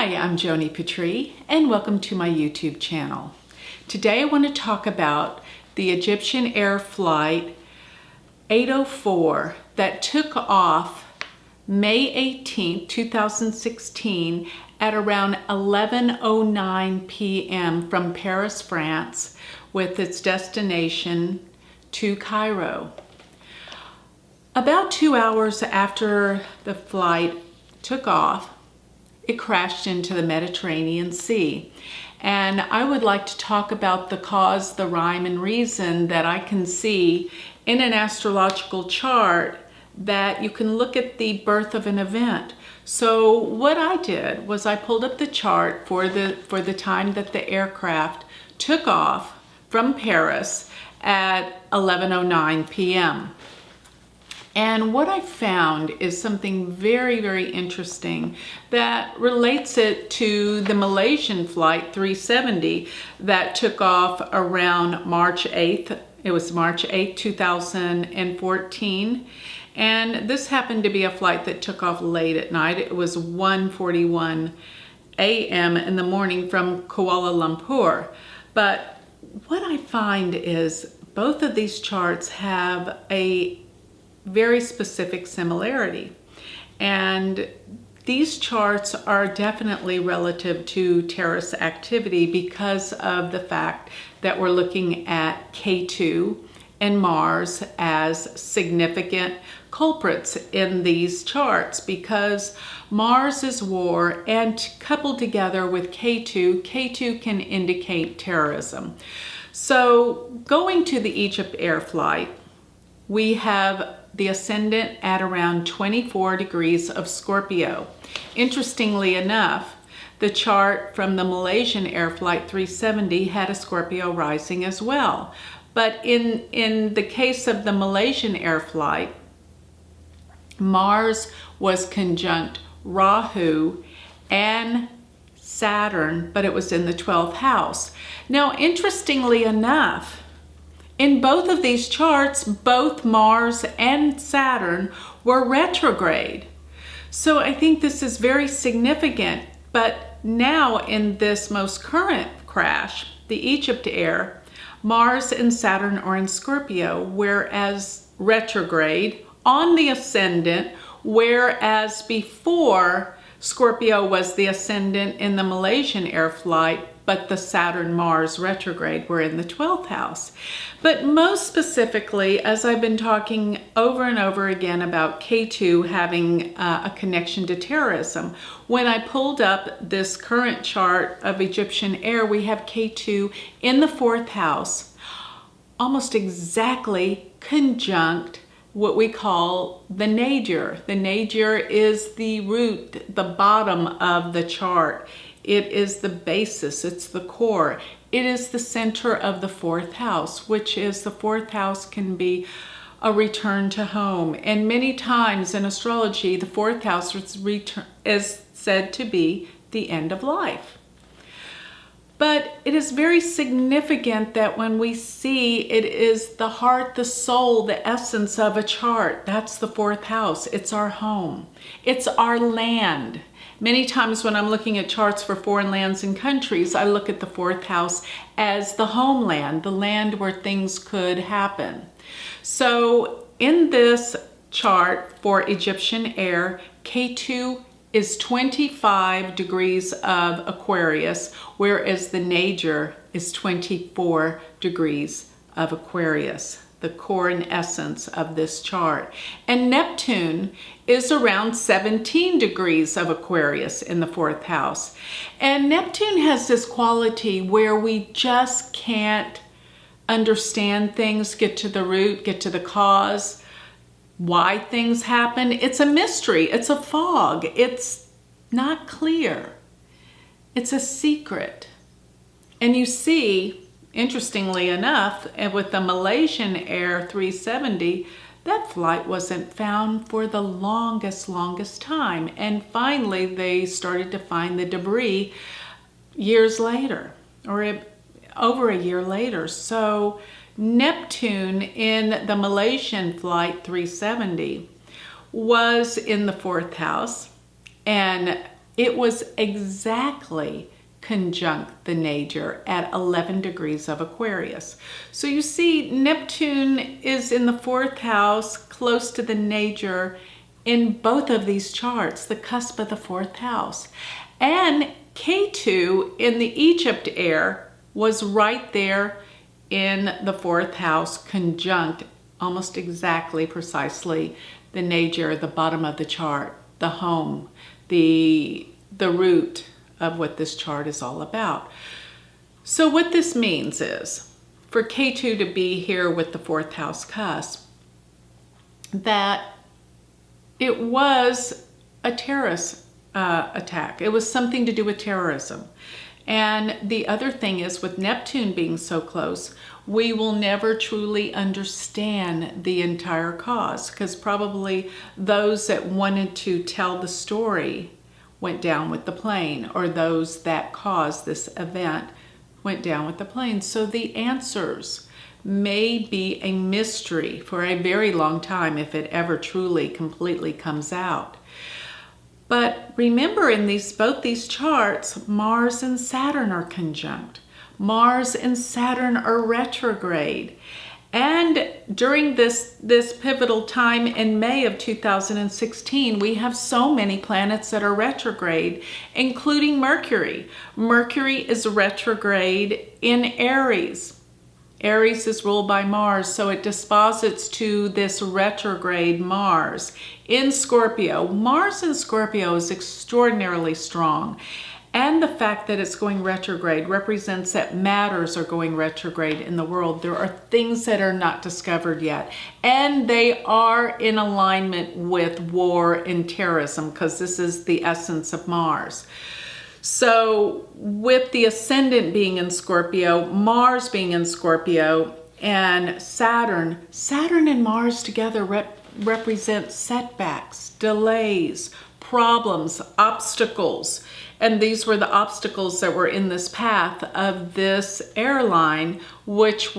Hi, I'm Joni Patry, and welcome to my YouTube channel. Today I want to talk about the Egyptian Air Flight 804 that took off May 18, 2016 at around 11:09 p.m. from Paris, France, with its destination to Cairo. About 2 hours after the flight took off, it crashed into the Mediterranean Sea. And I would like to talk about the cause, the rhyme, and reason that I can see in an astrological chart that you can look at the birth of an event. So what I did was I pulled up the chart for the time that the aircraft took off from Paris at 11:09 p.m. And what I found is something very, very interesting that relates it to the Malaysian flight 370 that took off around March 8th. It was March 8th, 2014. And this happened to be a flight that took off late at night. It was 1:41 a.m. in the morning from Kuala Lumpur. But what I find is both of these charts have a very specific similarity. And these charts are definitely relative to terrorist activity because of the fact that we're looking at K2 and Mars as significant culprits in these charts, because Mars is war, and coupled together with K2 can indicate terrorism. So going to the Egypt Air Flight, we have the ascendant at around 24 degrees of Scorpio. Interestingly enough, the chart from the Malaysian Air Flight 370 had a Scorpio rising as well. But in the case of the Malaysian Air Flight, Mars was conjunct Rahu and Saturn, but it was in the 12th house. Now, interestingly enough, in both of these charts, both Mars and Saturn were retrograde. So I think this is very significant. But now in this most current crash, the Egypt Air, Mars and Saturn are in Scorpio, whereas retrograde on the ascendant, whereas before Scorpio was the ascendant in the Malaysian Air Flight, but the Saturn-Mars retrograde were in the 12th house. But most specifically, as I've been talking over and over again about K2 having a connection to terrorism, when I pulled up this current chart of Egyptian Air, we have K2 in the 4th house, almost exactly conjunct what we call the nadir. The nadir is the root, the bottom of the chart. It is the basis, it's the core. It is the center of the 4th house, which is the 4th house can be a return to home. And many times in astrology, the 4th house is said to be the end of life. But it is very significant that when we see it is the heart, the soul, the essence of a chart, that's the 4th house. It's our home. It's our land. Many times when I'm looking at charts for foreign lands and countries, I look at the 4th house as the homeland, the land where things could happen. So in this chart for Egyptian Air, K2 is 25 degrees of Aquarius, whereas the nadir is 24 degrees of Aquarius, the core and essence of this chart. And Neptune is around 17 degrees of Aquarius in the 4th house. And Neptune has this quality where we just can't understand things, get to the root, get to the cause, why things happen. It's a mystery. It's a fog. It's not clear. It's a secret. And you see, interestingly enough, with the Malaysian Air 370, that flight wasn't found for the longest time. And finally, they started to find the debris years later, or over a year later. So Neptune in the Malaysian flight 370 was in the 4th house, and it was exactly conjunct the nadir at 11 degrees of Aquarius. So you see, Neptune is in the 4th house, close to the nadir in both of these charts, the cusp of the 4th house. And K2 in the Egypt air was right there in the 4th house, conjunct almost exactly, precisely, the nadir, the bottom of the chart, the home, the root of what this chart is all about. So what this means is, for K2 to be here with the 4th house cusp, that it was a terrorist attack. It was something to do with terrorism. And the other thing is, with Neptune being so close, we will never truly understand the entire cause, because probably those that wanted to tell the story went down with the plane, or those that caused this event went down with the plane. So the answers may be a mystery for a very long time if it ever truly completely comes out. But remember, in both these charts, Mars and Saturn are conjunct. Mars and Saturn are retrograde. And during this pivotal time in May of 2016, we have so many planets that are retrograde, including Mercury. Mercury is retrograde in Aries. Aries is ruled by Mars, so it disposits to this retrograde Mars in Scorpio. Mars in Scorpio is extraordinarily strong. And the fact that it's going retrograde represents that matters are going retrograde in the world. There are things that are not discovered yet. And they are in alignment with war and terrorism, because this is the essence of Mars. So with the ascendant being in Scorpio, Mars being in Scorpio, and Saturn and Mars together represent setbacks, delays, problems, obstacles. And these were the obstacles that were in this path of this airline, which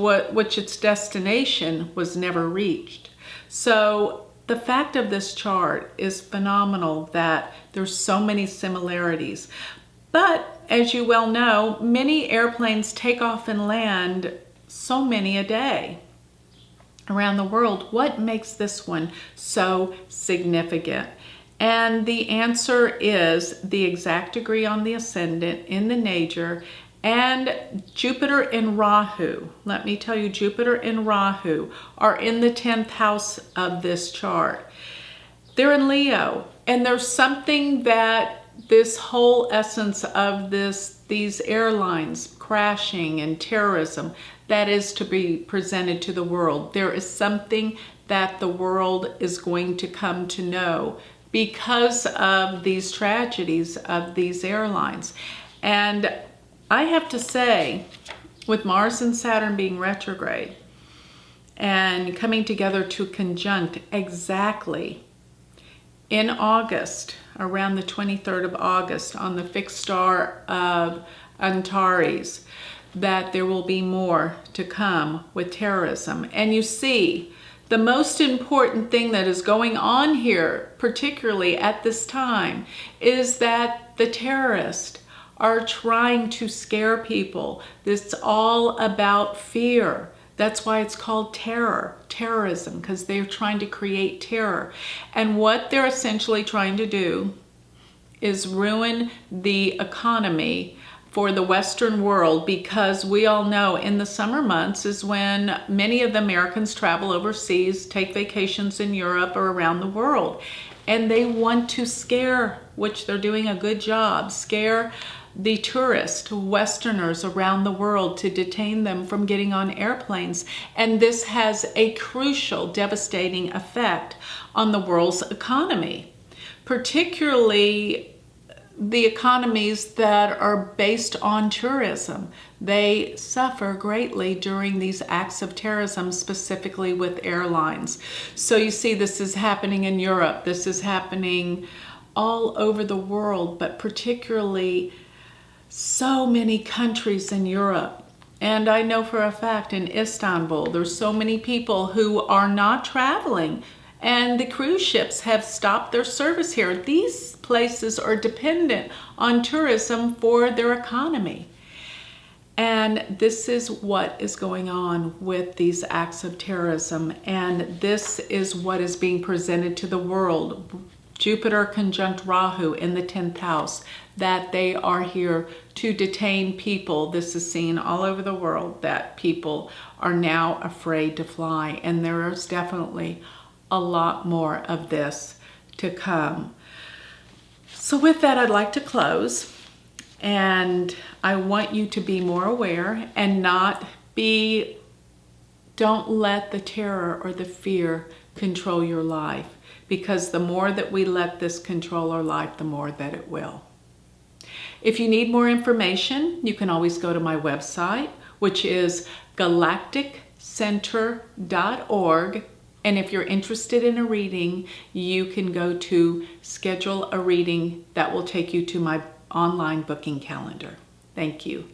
its destination was never reached. So the fact of this chart is phenomenal, that there's so many similarities. But as you well know, many airplanes take off and land so many a day around the world. What makes this one so significant? And the answer is the exact degree on the ascendant in the nadir, and Jupiter and Rahu. Let me tell you, Jupiter and Rahu are in the 10th house of this chart. They're in Leo, and there's something that this whole essence of these airlines crashing and terrorism that is to be presented to the world. There is something that the world is going to come to know because of these tragedies of these airlines. And I have to say, with Mars and Saturn being retrograde and coming together to conjunct exactly in August, around the 23rd of August, on the fixed star of Antares, that there will be more to come with terrorism. And you see, the most important thing that is going on here, particularly at this time, is that the terrorists are trying to scare people. It's all about fear. That's why it's called terrorism, because they're trying to create terror. And what they're essentially trying to do is ruin the economy for the Western world, because we all know in the summer months is when many of the Americans travel overseas, take vacations in Europe or around the world. And they want to scare, which they're doing a good job, scare the tourists, Westerners around the world, to detain them from getting on airplanes. And this has a crucial, devastating effect on the world's economy, particularly the economies that are based on tourism. They suffer greatly during these acts of terrorism, specifically with airlines. So you see, this is happening in Europe. This is happening all over the world, but particularly so many countries in Europe. And I know for a fact in Istanbul, there's so many people who are not traveling and the cruise ships have stopped their service here. These places are dependent on tourism for their economy. And this is what is going on with these acts of terrorism. And this is what is being presented to the world. Jupiter conjunct Rahu in the 10th house, that they are here to detain people. This is seen all over the world, that people are now afraid to fly. And there is definitely a lot more of this to come. So with that, I'd like to close. And I want you to be more aware and don't let the terror or the fear control your life, because the more that we let this control our life, the more that it will. If you need more information, you can always go to my website, which is galacticcenter.org. And if you're interested in a reading, you can go to schedule a reading. That will take you to my online booking calendar. Thank you.